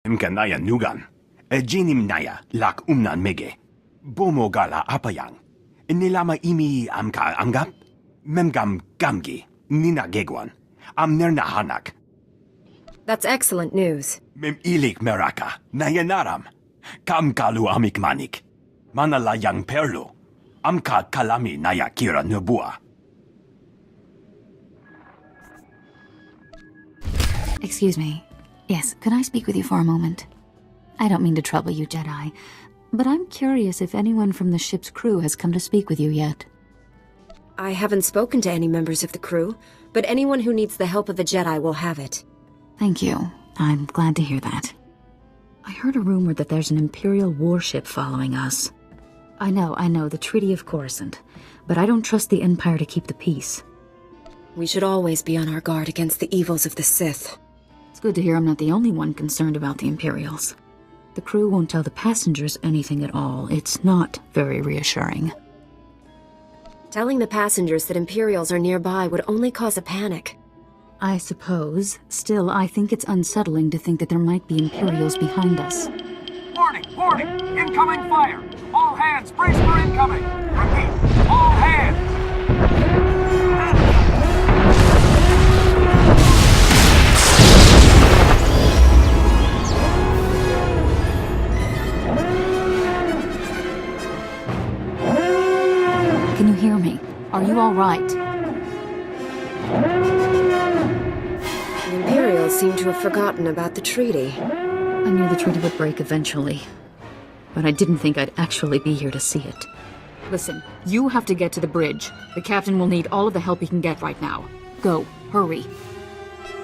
Mkanaya nugan. Jinim naya lak umnan mege. Bomo gala apayang. Nilama imi amka anggap. Memgam gamgi. Nina gegwan. Amnerna hanak. That's excellent news. Mem ilik meraka. Nayanaram. Kam kalu amik manik. Manalayang perlo. Amka kalami naya kira nubua. Excuse me. Yes, could I speak with you for a moment? I don't mean to trouble you, Jedi, but I'm curious if anyone from the ship's crew has come to speak with you yet. I haven't spoken to any members of the crew, but anyone who needs the help of a Jedi will have it. Thank you. I'm glad to hear that. I heard a rumor that there's an Imperial warship following us. I know, the Treaty of Coruscant, but I don't trust the Empire to keep the peace. We should always be on our guard against the evils of the Sith. It's good to hear I'm not the only one concerned about the Imperials. The crew won't tell the passengers anything at all. It's not very reassuring. Telling the passengers that Imperials are nearby would only cause a panic. I suppose. Still, I think it's unsettling to think that there might be Imperials behind us. Warning! Warning! Incoming fire! All hands, brace for incoming! Repeat, all hands! Can you hear me? Are you all right? The Imperials seem to have forgotten about the treaty. I knew the treaty would break eventually, but I didn't think I'd actually be here to see it. Listen, you have to get to the bridge. The captain will need all of the help he can get right now. Go, hurry.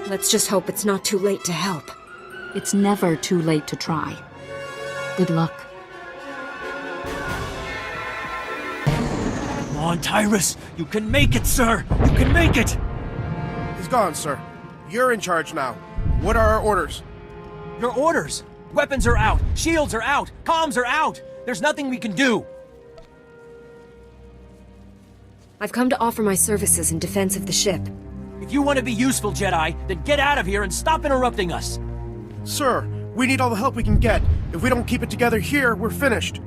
Let's just hope it's not too late to help. It's never too late to try. Good luck. Come on, Tyrus! You can make it, sir! You can make it! He's gone, sir. You're in charge now. What are our orders? Your orders! Weapons are out! Shields are out! Comms are out! There's nothing we can do! I've come to offer my services in defense of the ship. If you want to be useful, Jedi, then get out of here and stop interrupting us! Sir, we need all the help we can get. If we don't keep it together here, we're finished.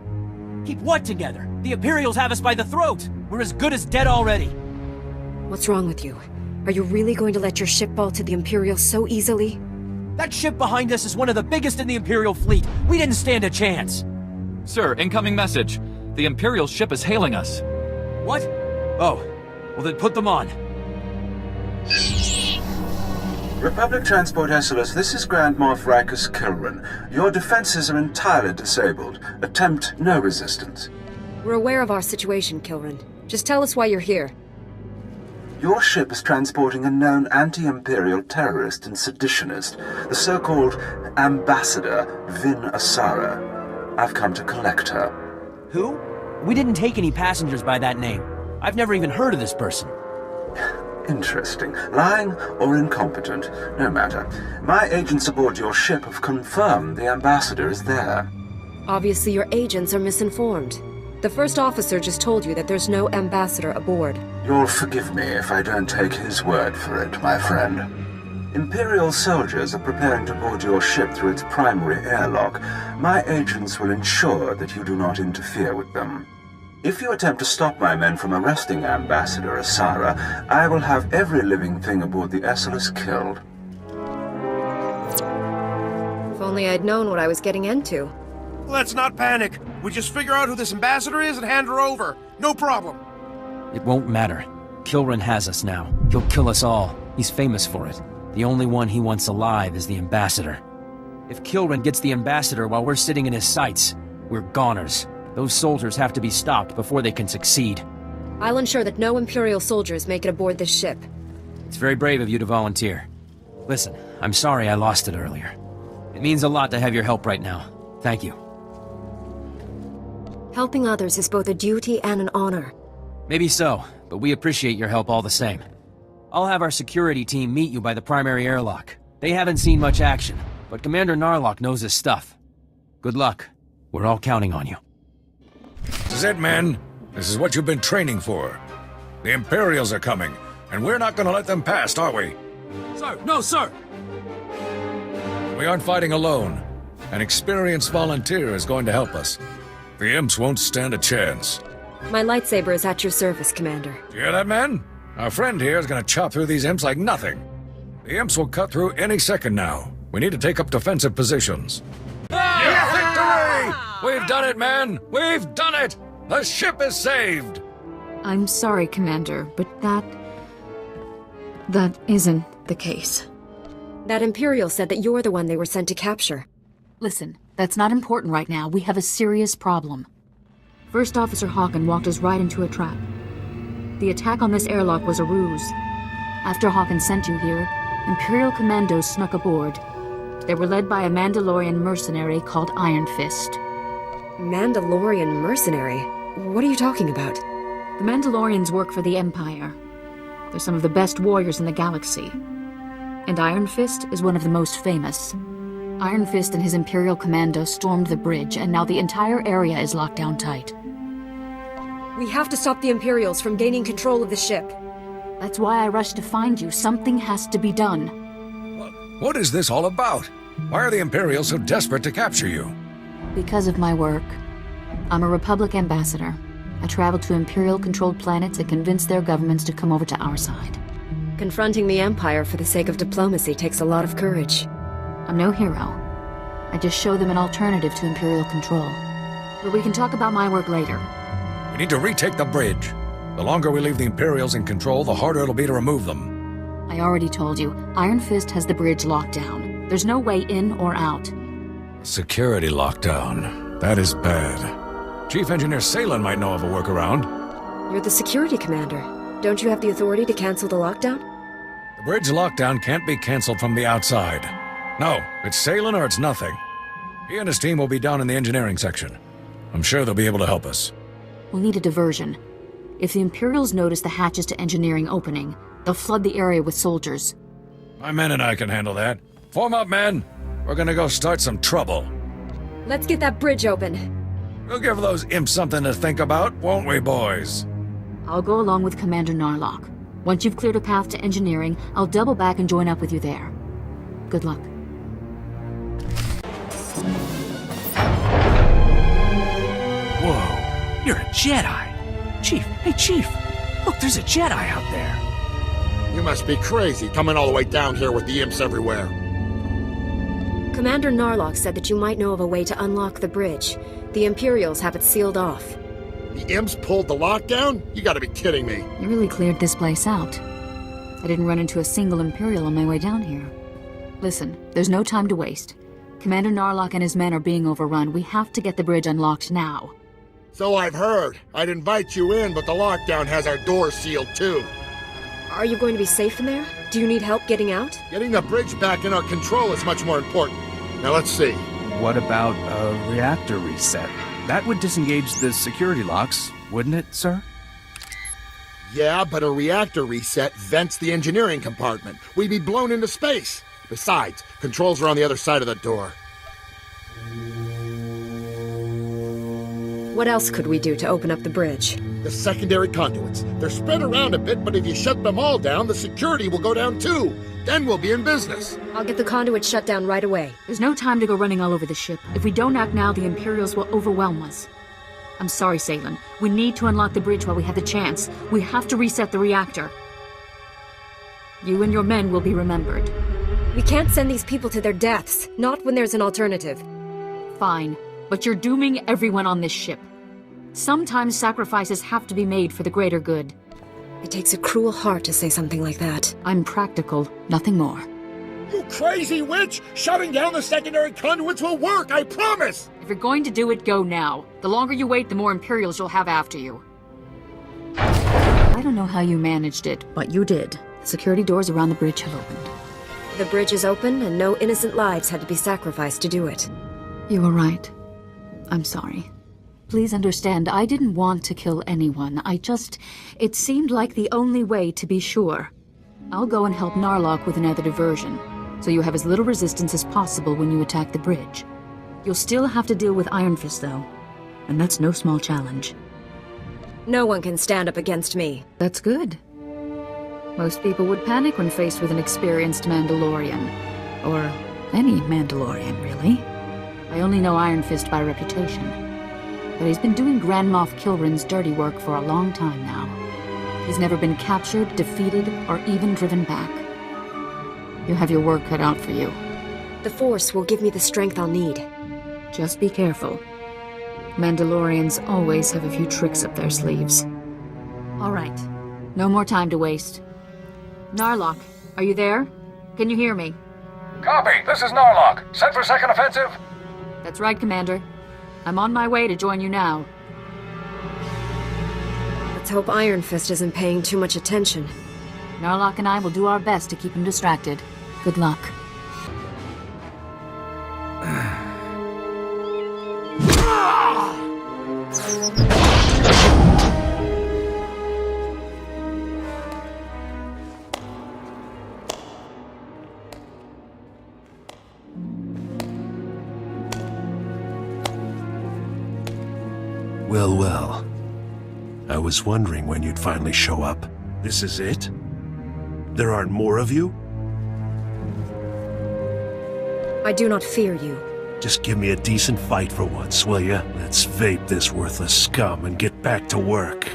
Keep what together? The Imperials have us by the throat! We're as good as dead already! What's wrong with you? Are you really going to let your ship fall to the Imperials so easily? That ship behind us is one of the biggest in the Imperial fleet! We didn't stand a chance! Sir, incoming message. The Imperial ship is hailing us. What? Oh, well then put them on. Republic Transport Esseles, this is Grand Moff Rikus Kilran. Your defenses are entirely disabled. Attempt no resistance. We're aware of our situation, Kilran. Just tell us why you're here. Your ship is transporting a known anti-Imperial terrorist and seditionist, the so-called Ambassador Vin Asara. I've come to collect her. Who? We didn't take any passengers by that name. I've never even heard of this person. Interesting. Lying or incompetent, no matter. My agents aboard your ship have confirmed the ambassador is there. Obviously your agents are misinformed. The first officer just told you that there's no ambassador aboard. You'll forgive me if I don't take his word for it, my friend. Imperial soldiers are preparing to board your ship through its primary airlock. My agents will ensure that you do not interfere with them. If you attempt to stop my men from arresting Ambassador Asara, I will have every living thing aboard the Esseles killed. If only I'd known what I was getting into. Let's not panic. We just figure out who this ambassador is and hand her over. No problem. It won't matter. Kilran has us now. He'll kill us all. He's famous for it. The only one he wants alive is the ambassador. If Kilran gets the ambassador while we're sitting in his sights, we're goners. Those soldiers have to be stopped before they can succeed. I'll ensure that no Imperial soldiers make it aboard this ship. It's very brave of you to volunteer. Listen, I'm sorry I lost it earlier. It means a lot to have your help right now. Thank you. Helping others is both a duty and an honor. Maybe so, but we appreciate your help all the same. I'll have our security team meet you by the primary airlock. They haven't seen much action, but Commander Narlock knows his stuff. Good luck. We're all counting on you. This is it, men. This is what you've been training for. The Imperials are coming, and we're not gonna let them past, are we? Sir, no, sir! We aren't fighting alone. An experienced volunteer is going to help us. The imps won't stand a chance. My lightsaber is at your service, Commander. You hear that, man? Our friend here is going to chop through these imps like nothing. The imps will cut through any second now. We need to take up defensive positions. Victory! We've done it, man! We've done it! The ship is saved! I'm sorry, Commander, but that isn't the case. That Imperial said that you're the one they were sent to capture. Listen, that's not important right now. We have a serious problem. First Officer Hawken walked us right into a trap. The attack on this airlock was a ruse. After Hawken sent you here, Imperial commandos snuck aboard. They were led by a Mandalorian mercenary called Iron Fist. Mandalorian mercenary? What are you talking about? The Mandalorians work for the Empire. They're some of the best warriors in the galaxy. And Iron Fist is one of the most famous. Iron Fist and his Imperial commando stormed the bridge, and now the entire area is locked down tight. We have to stop the Imperials from gaining control of the ship. That's why I rushed to find you. Something has to be done. What is this all about? Why are the Imperials so desperate to capture you? Because of my work. I'm a Republic ambassador. I travel to Imperial-controlled planets and convince their governments to come over to our side. Confronting the Empire for the sake of diplomacy takes a lot of courage. I'm no hero. I just show them an alternative to Imperial control. But we can talk about my work later. We need to retake the bridge. The longer we leave the Imperials in control, the harder it'll be to remove them. I already told you, Iron Fist has the bridge locked down. There's no way in or out. Security lockdown. That is bad. Chief Engineer Salen might know of a workaround. You're the security commander. Don't you have the authority to cancel the lockdown? The bridge lockdown can't be canceled from the outside. No, it's Salen or it's nothing. He and his team will be down in the engineering section. I'm sure they'll be able to help us. We'll need a diversion. If the Imperials notice the hatches to engineering opening, they'll flood the area with soldiers. My men and I can handle that. Form up, men! We're gonna go start some trouble. Let's get that bridge open. We'll give those imps something to think about, won't we, boys? I'll go along with Commander Narlock. Once you've cleared a path to engineering, I'll double back and join up with you there. Good luck. Whoa, you're a Jedi. Chief, hey Chief, look, there's a Jedi out there. You must be crazy, coming all the way down here with the imps everywhere. Commander Narlock said that you might know of a way to unlock the bridge. The Imperials have it sealed off. The imps pulled the lockdown? You gotta be kidding me. You really cleared this place out. I didn't run into a single Imperial on my way down here. Listen, there's no time to waste. Commander Narlock and his men are being overrun. We have to get the bridge unlocked now. So I've heard. I'd invite you in, but the lockdown has our doors sealed too. Are you going to be safe in there? Do you need help getting out? Getting the bridge back in our control is much more important. Now let's see. What about a reactor reset? That would disengage the security locks, wouldn't it, sir? Yeah, but a reactor reset vents the engineering compartment. We'd be blown into space. Besides, controls are on the other side of the door. What else could we do to open up the bridge? The secondary conduits. They're spread around a bit, but if you shut them all down, the security will go down too. Then we'll be in business. I'll get the conduit shut down right away. There's no time to go running all over the ship. If we don't act now, the Imperials will overwhelm us. I'm sorry, Salen. We need to unlock the bridge while we have the chance. We have to reset the reactor. You and your men will be remembered. We can't send these people to their deaths, not when there's an alternative. Fine, but you're dooming everyone on this ship. Sometimes sacrifices have to be made for the greater good. It takes a cruel heart to say something like that. I'm practical, nothing more. You crazy witch! Shutting down the secondary conduits will work, I promise! If you're going to do it, go now. The longer you wait, the more Imperials you'll have after you. I don't know how you managed it, but you did. The security doors around the bridge have opened. The bridge is open, and no innocent lives had to be sacrificed to do it. You were right. I'm sorry. Please understand, I didn't want to kill anyone. It seemed like the only way to be sure. I'll go and help Narlock with another diversion, so you have as little resistance as possible when you attack the bridge. You'll still have to deal with Iron Fist, though, and that's no small challenge. No one can stand up against me. That's good. Most people would panic when faced with an experienced Mandalorian. Or any Mandalorian, really. only know Iron Fist by reputation, but he's been doing Grand Moff Kilrin's dirty work for a long time now. He's never been captured, defeated, or even driven back. You have your work cut out for you. The Force will give me the strength I'll need. Just be careful. Mandalorians always have a few tricks up their sleeves. All right. No more time to waste. Narlock, are you there? Can you hear me? Copy. This is Narlock. Set for second offensive? That's right, Commander. I'm on my way to join you now. Let's hope Iron Fist isn't paying too much attention. Narlock and I will do our best to keep him distracted. Good luck. Well, well. I was wondering when you'd finally show up. This is it? There aren't more of you? I do not fear you. Just give me a decent fight for once, will ya? Let's vape this worthless scum and get back to work.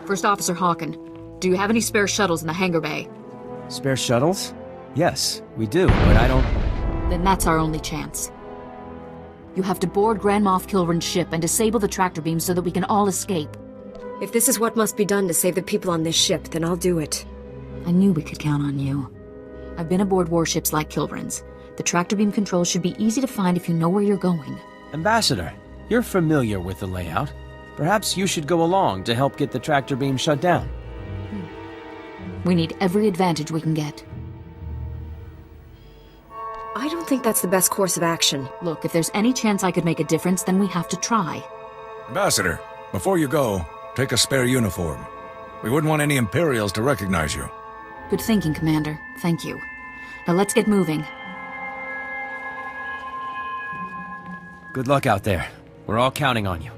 First Officer Hawken, do you have any spare shuttles in the hangar bay? Spare shuttles? Yes, we do, but I don't... Then that's our only chance. You have to board Grand Moff Kilrin's ship and disable the tractor beam so that we can all escape. If this is what must be done to save the people on this ship, then I'll do it. I knew we could count on you. I've been aboard warships like Kilrin's. The tractor beam controls should be easy to find if you know where you're going. Ambassador, you're familiar with the layout. Perhaps you should go along to help get the tractor beam shut down. We need every advantage we can get. I don't think that's the best course of action. Look, if there's any chance I could make a difference, then we have to try. Ambassador, before you go, take a spare uniform. We wouldn't want any Imperials to recognize you. Good thinking, Commander. Thank you. Now let's get moving. Good luck out there. We're all counting on you.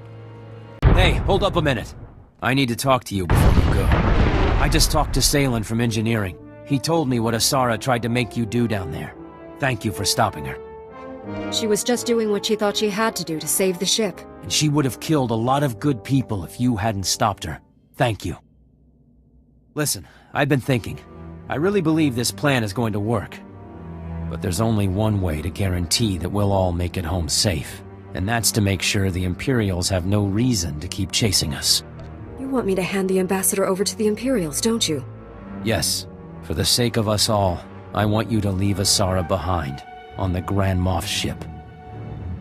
Hey, hold up a minute. I need to talk to you before you go. I just talked to Salen from engineering. He told me what Asara tried to make you do down there. Thank you for stopping her. She was just doing what she thought she had to do to save the ship. And she would have killed a lot of good people if you hadn't stopped her. Thank you. Listen, I've been thinking. I really believe this plan is going to work. But there's only one way to guarantee that we'll all make it home safe. And that's to make sure the Imperials have no reason to keep chasing us. You want me to hand the Ambassador over to the Imperials, don't you? Yes. For the sake of us all, I want you to leave Asara behind, on the Grand Moff ship.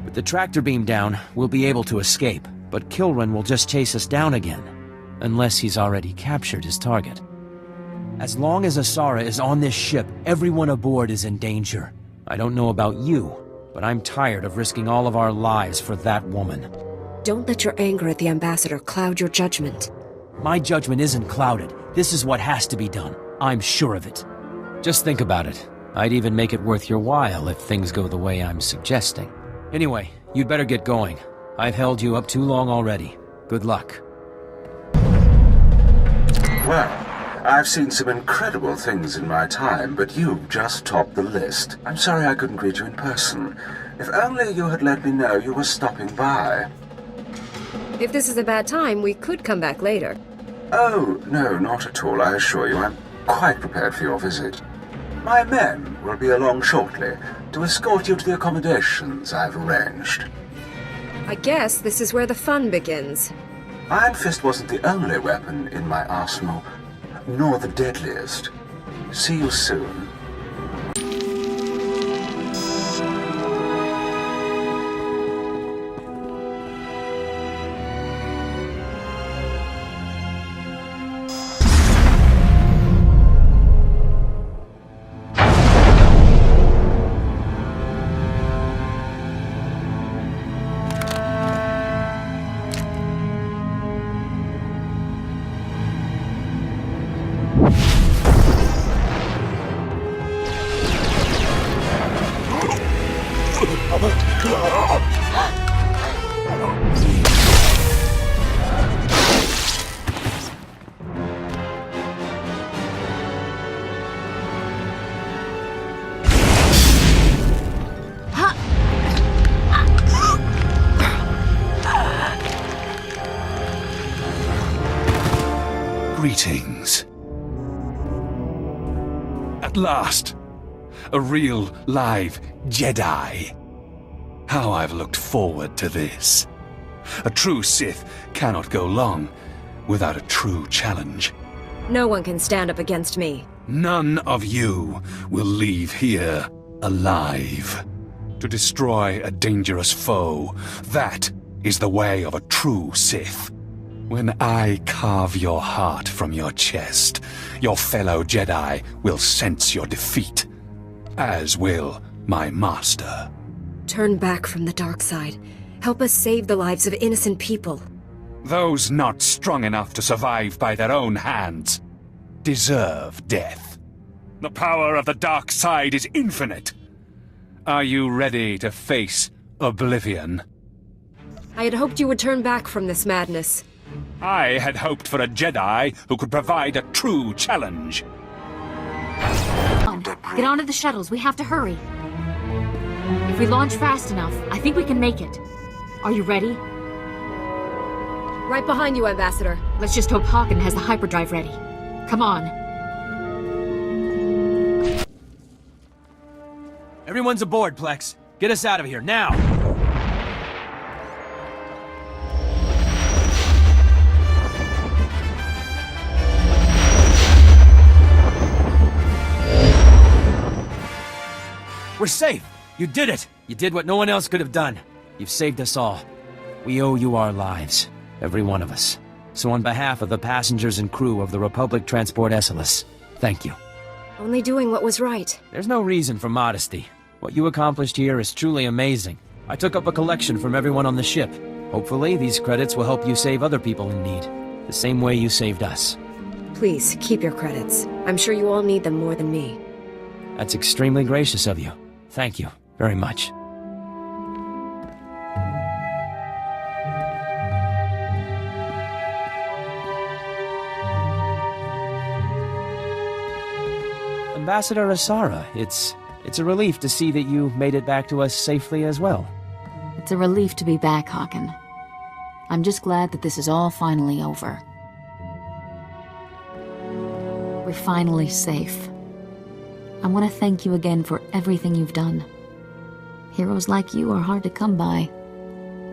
With the tractor beam down, we'll be able to escape, but Kilrin will just chase us down again, unless he's already captured his target. As long as Asara is on this ship, everyone aboard is in danger. I don't know about you, but I'm tired of risking all of our lives for that woman. Don't let your anger at the Ambassador cloud your judgment. My judgment isn't clouded. This is what has to be done. I'm sure of it. Just think about it. I'd even make it worth your while if things go the way I'm suggesting. Anyway, you'd better get going. I've held you up too long already. Good luck. Well, I've seen some incredible things in my time, but you've just topped the list. I'm sorry I couldn't greet you in person. If only you had let me know you were stopping by. If this is a bad time, we could come back later. Oh, no, not at all, I assure you. I'm quite prepared for your visit. My men will be along shortly to escort you to the accommodations I've arranged. I guess this is where the fun begins. Iron Fist wasn't the only weapon in my arsenal, nor the deadliest. See you soon. Greetings. At last, a real, live Jedi. How I've looked forward to this. A true Sith cannot go long without a true challenge. No one can stand up against me. None of you will leave here alive. To destroy a dangerous foe, that is the way of a true Sith. When I carve your heart from your chest, your fellow Jedi will sense your defeat, as will my master. Turn back from the dark side. Help us save the lives of innocent people. Those not strong enough to survive by their own hands deserve death. The power of the dark side is infinite. Are you ready to face oblivion? I had hoped you would turn back from this madness. I had hoped for a Jedi who could provide a true challenge. Get onto the shuttles. We have to hurry. If we launch fast enough, I think we can make it. Are you ready? Right behind you, Ambassador. Let's just hope Hawken has the hyperdrive ready. Come on. Everyone's aboard, Plex. Get us out of here, now! We're safe! You did it! You did what no one else could have done. You've saved us all. We owe you our lives. Every one of us. So on behalf of the passengers and crew of the Republic Transport Esseles, thank you. Only doing what was right. There's no reason for modesty. What you accomplished here is truly amazing. I took up a collection from everyone on the ship. Hopefully, these credits will help you save other people in need, the same way you saved us. Please, keep your credits. I'm sure you all need them more than me. That's extremely gracious of you. Thank you very much. Ambassador Asara, it's a relief to see that you made it back to us safely as well. It's a relief to be back, Hawken. I'm just glad that this is all finally over. We're finally safe. I want to thank you again for everything you've done. Heroes like you are hard to come by,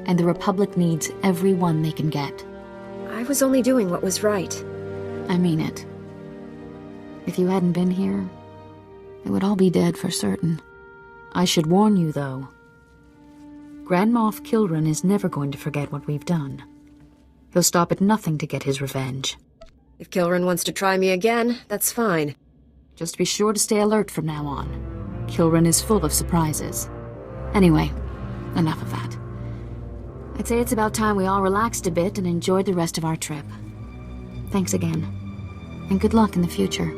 and the Republic needs every one they can get. I was only doing what was right. I mean it. If you hadn't been here, they would all be dead for certain. I should warn you, though. Grand Moff Kilran is never going to forget what we've done. He'll stop at nothing to get his revenge. If Kilran wants to try me again, that's fine. Just be sure to stay alert from now on. Kilran is full of surprises. Anyway, enough of that. I'd say it's about time we all relaxed a bit and enjoyed the rest of our trip. Thanks again, and good luck in the future.